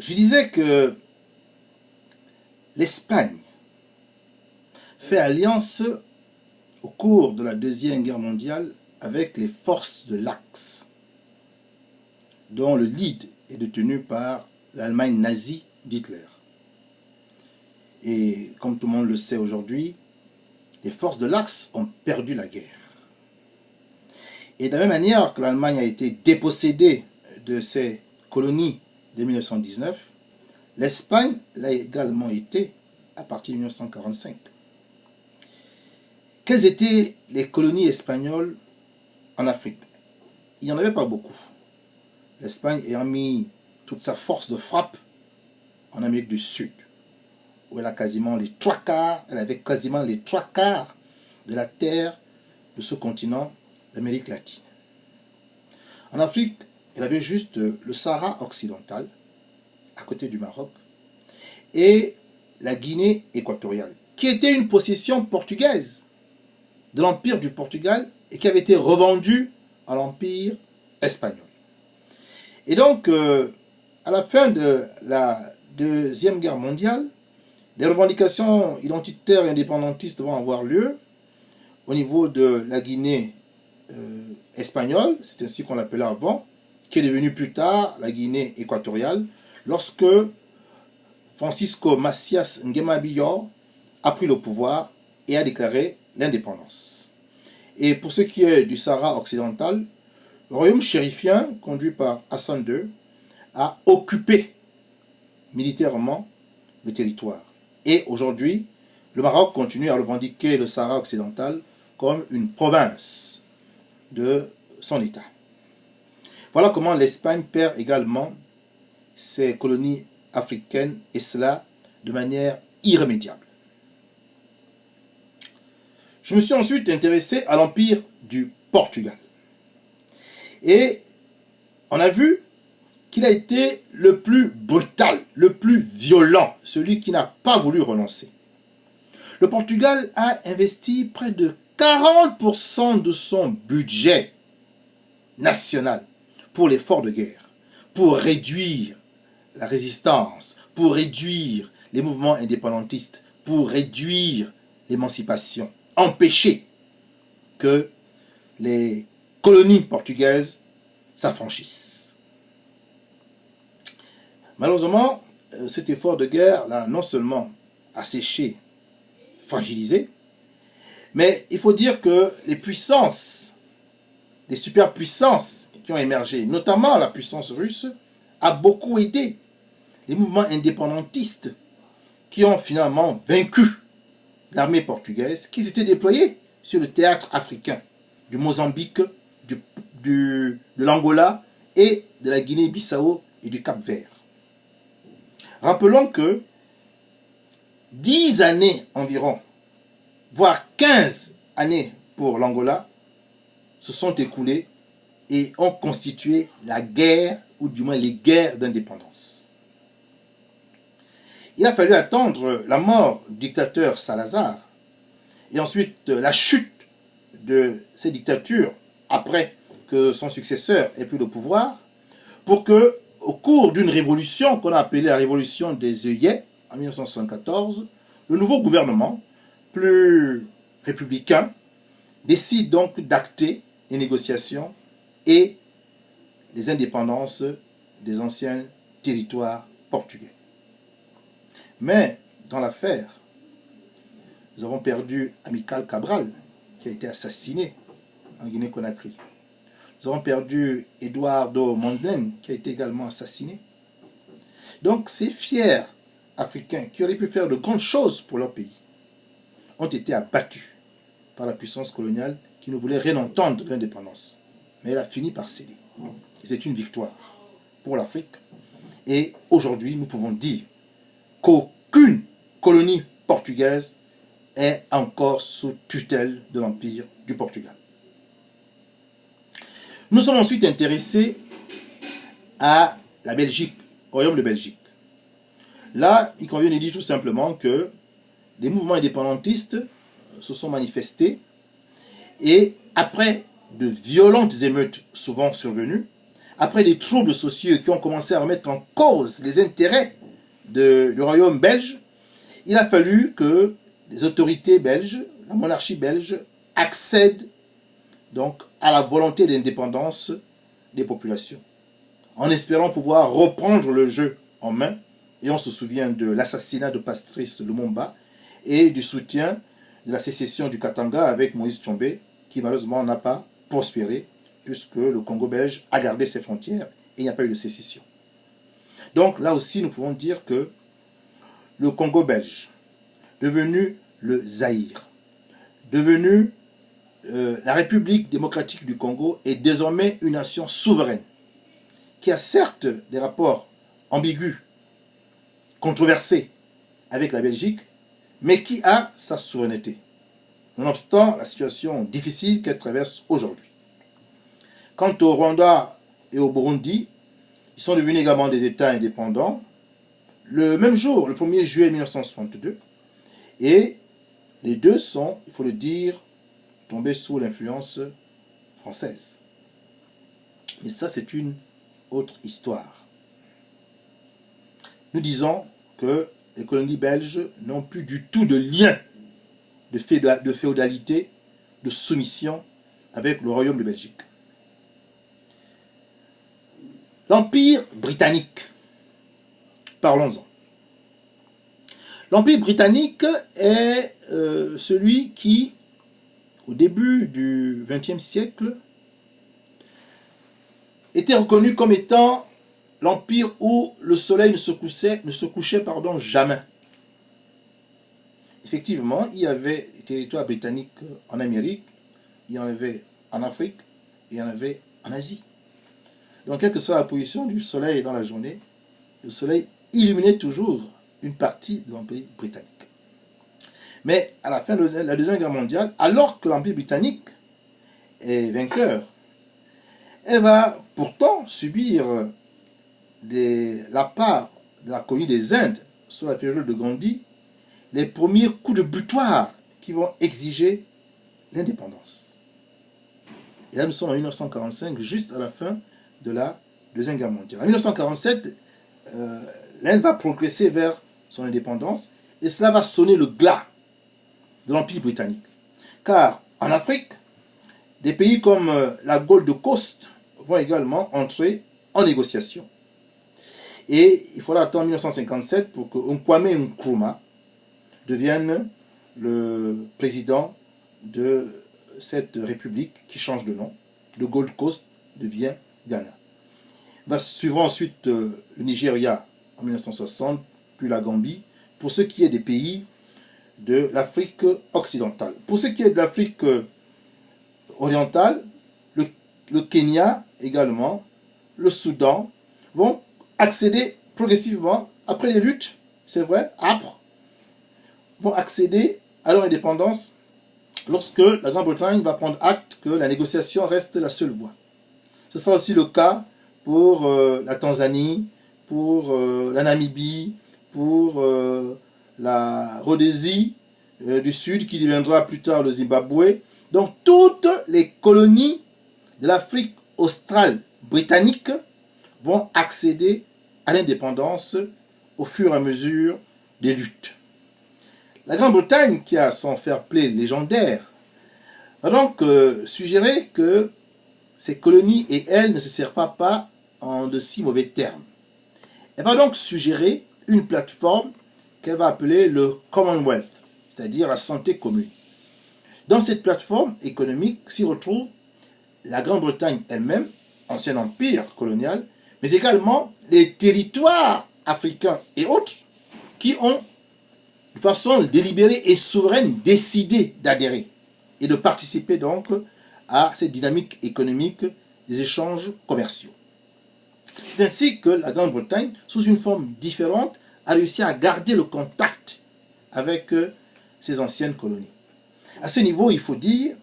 Je disais que l'Espagne fait alliance au cours de la Deuxième Guerre mondiale avec les forces de l'Axe, dont le lead est détenu par l'Allemagne nazie d'Hitler. Et comme tout le monde le sait aujourd'hui, les forces de l'Axe ont perdu la guerre. Et de la même manière que l'Allemagne a été dépossédée de ses colonies dès 1919, l'Espagne l'a également été à partir de 1945. Quelles étaient les colonies espagnoles en Afrique? Il n'y en avait pas beaucoup. L'Espagne ayant mis toute sa force de frappe en Amérique du Sud, où elle avait quasiment les trois quarts de la terre de ce continent d'Amérique latine. En Afrique, elle avait juste le Sahara occidental, à côté du Maroc, et la Guinée équatoriale, qui était une possession portugaise de l'Empire du Portugal et qui avait été revendue à l'Empire espagnol. Et donc, à la fin de la Deuxième Guerre mondiale, les revendications identitaires et indépendantistes vont avoir lieu au niveau de la Guinée espagnole, c'est ainsi qu'on l'appelait avant, qui est devenue plus tard la Guinée équatoriale, lorsque Francisco Macias Nguema Biyor a pris le pouvoir et a déclaré l'indépendance. Et pour ce qui est du Sahara occidental, le royaume chérifien, conduit par Hassan II, a occupé militairement le territoire. Et aujourd'hui, le Maroc continue à revendiquer le Sahara occidental comme une province de son État. Voilà comment l'Espagne perd également ses colonies africaines, et cela de manière irrémédiable. Je me suis ensuite intéressé à l'Empire du Portugal. Et on a vu qu'il a été le plus brutal, le plus violent, celui qui n'a pas voulu renoncer. Le Portugal a investi près de 40% de son budget national pour l'effort de guerre, pour réduire la résistance, pour réduire les mouvements indépendantistes, pour réduire l'émancipation, empêcher que les colonies portugaises s'affranchissent. Malheureusement, cet effort de guerre l'a non seulement asséché, fragilisé, mais il faut dire que les puissances, les superpuissances qui ont émergé, notamment la puissance russe, a beaucoup aidé les mouvements indépendantistes qui ont finalement vaincu l'armée portugaise qui s'était déployée sur le théâtre africain du Mozambique, de l'Angola et de la Guinée-Bissau et du Cap-Vert. Rappelons que 10 années environ, voire 15 années pour l'Angola, se sont écoulées et ont constitué la guerre, ou du moins les guerres d'indépendance. Il a fallu attendre la mort du dictateur Salazar et ensuite la chute de ces dictatures après que son successeur ait pris le pouvoir pour que, au cours d'une révolution qu'on a appelée la révolution des œillets en 1974, le nouveau gouvernement, plus républicain, décide donc d'acter les négociations et les indépendances des anciens territoires portugais. Mais dans l'affaire, nous avons perdu Amical Cabral, qui a été assassiné en Guinée-Conakry. Nous avons perdu Eduardo Mondlane, qui a été également assassiné. Donc ces fiers Africains, qui auraient pu faire de grandes choses pour leur pays, ont été abattus par la puissance coloniale qui ne voulait rien entendre de l'indépendance. Mais elle a fini par céder. C'est une victoire pour l'Afrique. Et aujourd'hui, nous pouvons dire qu'aucune colonie portugaise est encore sous tutelle de l'Empire du Portugal. Nous sommes ensuite intéressés à la Belgique, au Royaume de Belgique. Là, il convient de dire tout simplement que les mouvements indépendantistes se sont manifestés et après de violentes émeutes souvent survenues, après des troubles sociaux qui ont commencé à remettre en cause les intérêts du royaume belge, il a fallu que les autorités belges, la monarchie belge, accèdent donc à la volonté d'indépendance des populations, en espérant pouvoir reprendre le jeu en main. Et on se souvient de l'assassinat de Patrice Lumumba et du soutien de la sécession du Katanga avec Moïse Tshombe, qui malheureusement n'a pas prospéré, puisque le Congo belge a gardé ses frontières et il n'y a pas eu de sécession. Donc là aussi, nous pouvons dire que le Congo belge, devenu le Zaïre, devenu la République démocratique du Congo, est désormais une nation souveraine, qui a certes des rapports ambigus, controversés avec la Belgique, mais qui a sa souveraineté, nonobstant la situation difficile qu'elle traverse aujourd'hui. Quant au Rwanda et au Burundi, ils sont devenus également des États indépendants le même jour, le 1er juillet 1962, et les deux sont, il faut le dire, tombés sous l'influence française. Mais ça, c'est une autre histoire. Nous disons que les colonies belges n'ont plus du tout de lien de féodalité, de soumission avec le royaume de Belgique. L'Empire britannique, parlons-en. L'Empire britannique est celui qui, au début du XXe siècle, était reconnu comme étant l'empire où le soleil ne se couchait jamais. Effectivement, il y avait des territoires britanniques en Amérique, il y en avait en Afrique, et il y en avait en Asie. Donc, quelle que soit la position du soleil dans la journée, le soleil illuminait toujours une partie de l'Empire britannique. Mais à la fin de la Deuxième Guerre mondiale, alors que l'Empire britannique est vainqueur, elle va pourtant subir la part de la colonie des Indes sous la période de Gandhi, les premiers coups de butoir qui vont exiger l'indépendance. Et là, nous sommes en 1945, juste à la fin de la Deuxième Guerre mondiale. En 1947, l'Inde va progresser vers son indépendance et cela va sonner le glas de l'Empire britannique. Car en Afrique, des pays comme la Gold Coast vont également entrer en négociation. Et il faudra attendre 1957 pour que Kwame Nkrumah devienne le président de cette république qui change de nom. De Gold Coast devient Ghana. Va suivre ensuite le Nigeria en 1960, puis la Gambie, pour ce qui est des pays de l'Afrique occidentale. Pour ce qui est de l'Afrique orientale, le Kenya également, le Soudan, vont accéder progressivement, après les luttes, c'est vrai, âpres, vont accéder à leur indépendance lorsque la Grande-Bretagne va prendre acte que la négociation reste la seule voie. Ce sera aussi le cas pour la Tanzanie, pour la Namibie, pour la Rhodésie du Sud, qui deviendra plus tard le Zimbabwe. Donc toutes les colonies de l'Afrique australe britannique vont accéder à l'indépendance au fur et à mesure des luttes. La Grande-Bretagne, qui a son fair-play légendaire, va donc suggérer que ces colonies et elle ne se servent pas en de si mauvais termes. Elle va donc suggérer une plateforme qu'elle va appeler le Commonwealth, c'est-à-dire la santé commune. Dans cette plateforme économique s'y retrouve la Grande-Bretagne elle-même, ancien empire colonial, mais également les territoires africains et autres qui ont, de façon délibérée et souveraine, décidé d'adhérer et de participer donc à cette dynamique économique des échanges commerciaux. C'est ainsi que la Grande-Bretagne, sous une forme différente, a réussi à garder le contact avec ses anciennes colonies. À ce niveau, il faut dire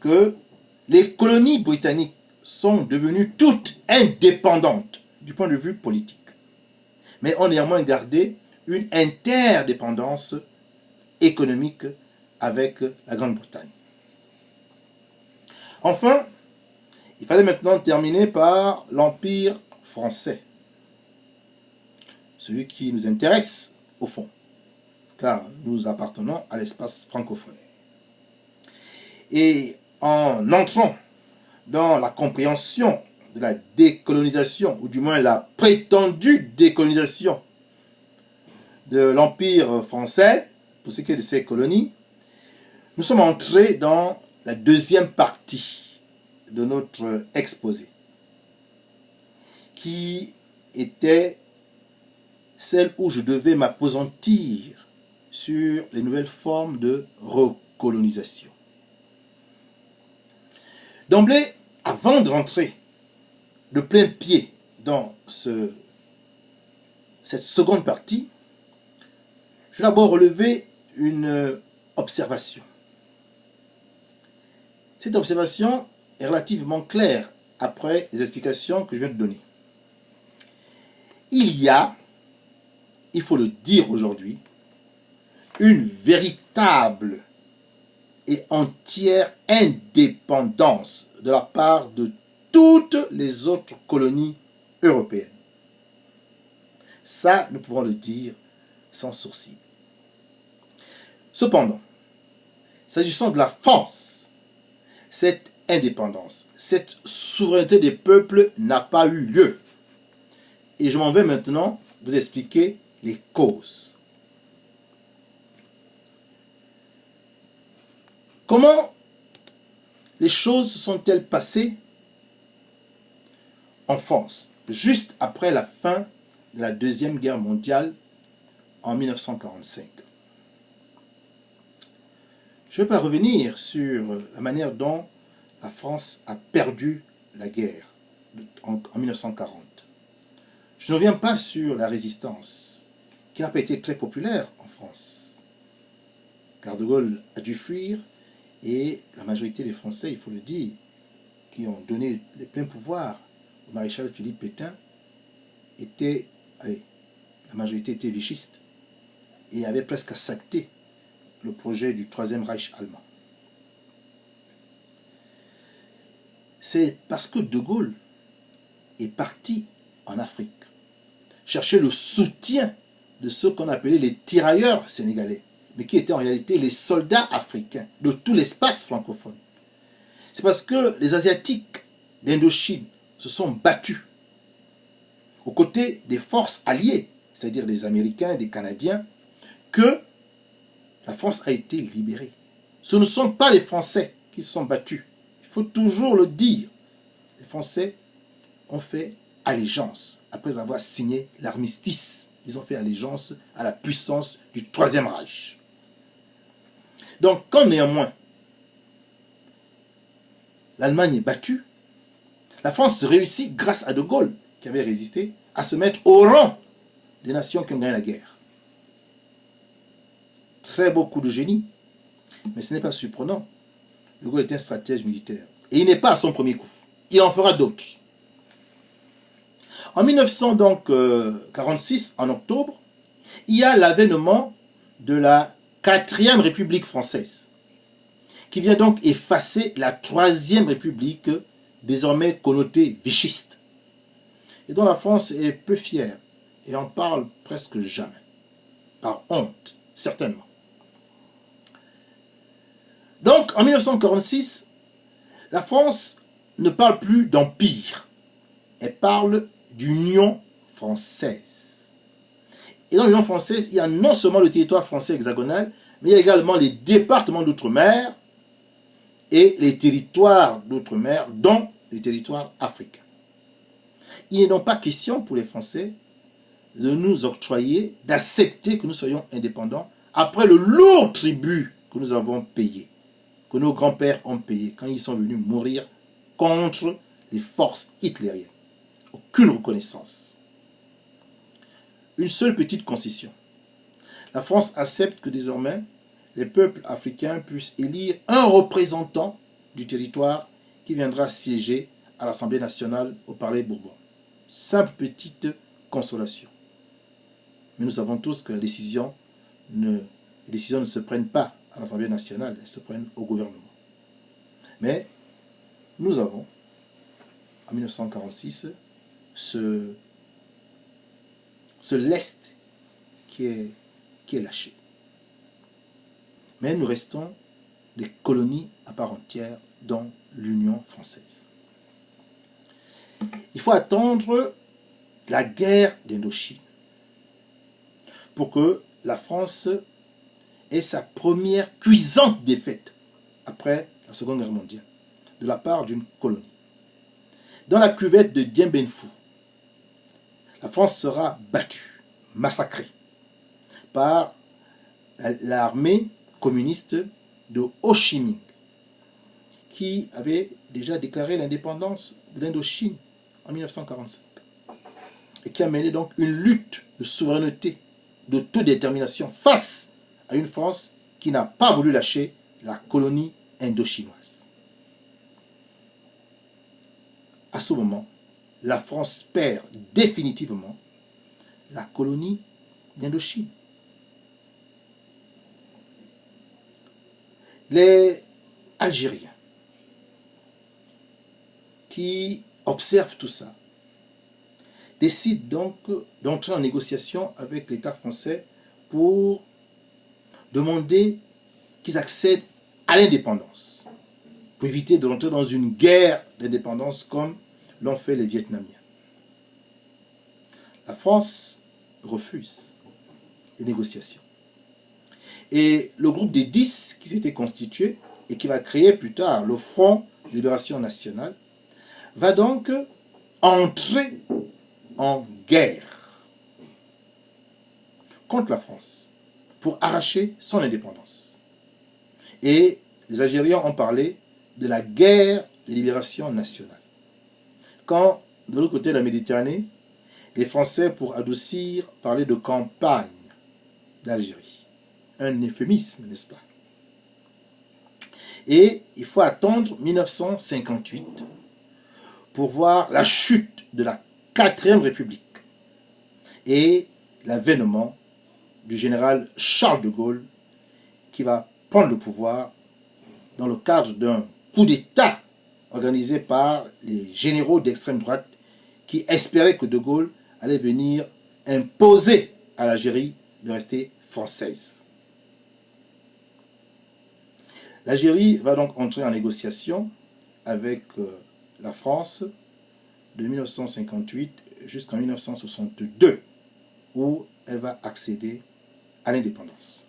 que les colonies britanniques sont devenues toutes indépendantes du point de vue politique, mais ont néanmoins gardé une interdépendance économique avec la Grande-Bretagne. Enfin, Il fallait maintenant terminer par l'Empire français, celui qui nous intéresse au fond, car nous appartenons à l'espace francophone. Et en entrant dans la compréhension de la décolonisation, ou du moins la prétendue décolonisation de l'Empire français, pour ce qui est de ses colonies, nous sommes entrés dans la deuxième partie de notre exposé, qui était celle où je devais m'appesantir sur les nouvelles formes de recolonisation. D'emblée, avant de rentrer de plein pied dans cette seconde partie, je vais d'abord relever une observation. Cette observation est relativement claire après les explications que je viens de donner. Il y a, il faut le dire aujourd'hui, une véritable et entière indépendance de la part de toutes les autres colonies européennes. Ça, nous pouvons le dire sans sourcil. Cependant, s'agissant de la France, cette indépendance, cette souveraineté des peuples n'a pas eu lieu. Et je m'en vais maintenant vous expliquer les causes. Comment les choses se sont-elles passées en France, juste après la fin de la Deuxième Guerre mondiale en 1945? Je ne vais pas revenir sur la manière dont la France a perdu la guerre en 1940. Je ne reviens pas sur la résistance, qui n'a pas été très populaire en France, car De Gaulle a dû fuir et la majorité des Français, il faut le dire, qui ont donné les pleins pouvoirs au maréchal Philippe Pétain, la majorité était vichiste et avait presque accepté le projet du Troisième Reich allemand. C'est parce que De Gaulle est parti en Afrique chercher le soutien de ceux qu'on appelait les tirailleurs sénégalais, mais qui étaient en réalité les soldats africains de tout l'espace francophone. C'est parce que les Asiatiques d'Indochine se sont battus aux côtés des forces alliées, c'est-à-dire des Américains et des Canadiens, que la France a été libérée. Ce ne sont pas les Français qui se sont battus. Il faut toujours le dire. Les Français ont fait allégeance après avoir signé l'armistice. Ils ont fait allégeance à la puissance du Troisième Reich. Donc, quand néanmoins l'Allemagne est battue, la France réussit, grâce à De Gaulle, qui avait résisté, à se mettre au rang des nations qui ont gagné la guerre. Très beau coup de génie, mais ce n'est pas surprenant. De Gaulle est un stratège militaire. Et il n'est pas à son premier coup. Il en fera d'autres. En 1946, en octobre, il y a l'avènement de la 4e République française, qui vient donc effacer la 3e République, désormais connotée vichiste, et dont la France est peu fière, et en parle presque jamais, par honte, certainement. Donc, en 1946, la France ne parle plus d'empire, elle parle d'Union française. Et dans l'Union française, il y a non seulement le territoire français hexagonal, mais il y a également les départements d'outre-mer et les territoires d'outre-mer, dont les territoires africains. Il n'est donc pas question pour les Français de nous octroyer, d'accepter que nous soyons indépendants après le lourd tribut que nous avons payé, que nos grands-pères ont payé quand ils sont venus mourir contre les forces hitlériennes. Aucune reconnaissance. Une seule petite concession. La France accepte que désormais, les peuples africains puissent élire un représentant du territoire qui viendra siéger à l'Assemblée nationale au Palais Bourbon. Simple petite consolation. Mais nous savons tous que les décisions ne se prennent pas à l'Assemblée nationale, elles se prennent au gouvernement. Mais nous avons en 1946, ce lest qui est lâché. Mais nous restons des colonies à part entière dans l'Union française. Il faut attendre la guerre d'Indochine pour que la France ait sa première cuisante défaite après la Seconde Guerre mondiale de la part d'une colonie. Dans la cuvette de Dien Bien Phu, la France sera battue, massacrée par l'armée communiste de Ho Chi Minh, qui avait déjà déclaré l'indépendance de l'Indochine en 1945 et qui a mené donc une lutte de souveraineté, d'autodétermination face à une France qui n'a pas voulu lâcher la colonie indo-chinoise. À ce moment, la France perd définitivement la colonie d'Indochine. Les Algériens qui observent tout ça décident donc d'entrer en négociation avec l'État français pour demander qu'ils accèdent à l'indépendance, pour éviter de rentrer dans une guerre d'indépendance comme l'ont fait les Vietnamiens. La France refuse les négociations. Et le groupe des 10 qui s'était constitué et qui va créer plus tard le Front de Libération Nationale va donc entrer en guerre contre la France pour arracher son indépendance. Et les Algériens ont parlé de la guerre de libération nationale. Quand, de l'autre côté de la Méditerranée, les Français, pour adoucir, parlaient de campagne d'Algérie. Un euphémisme, n'est-ce pas? Et il faut attendre 1958 pour voir la chute de la 4e République et l'avènement du général Charles de Gaulle qui va prendre le pouvoir dans le cadre d'un coup d'État organisé par les généraux d'extrême droite qui espéraient que de Gaulle allait venir imposer à l'Algérie de rester française. L'Algérie va donc entrer en négociation avec la France de 1958 jusqu'en 1962, où elle va accéder à l'indépendance.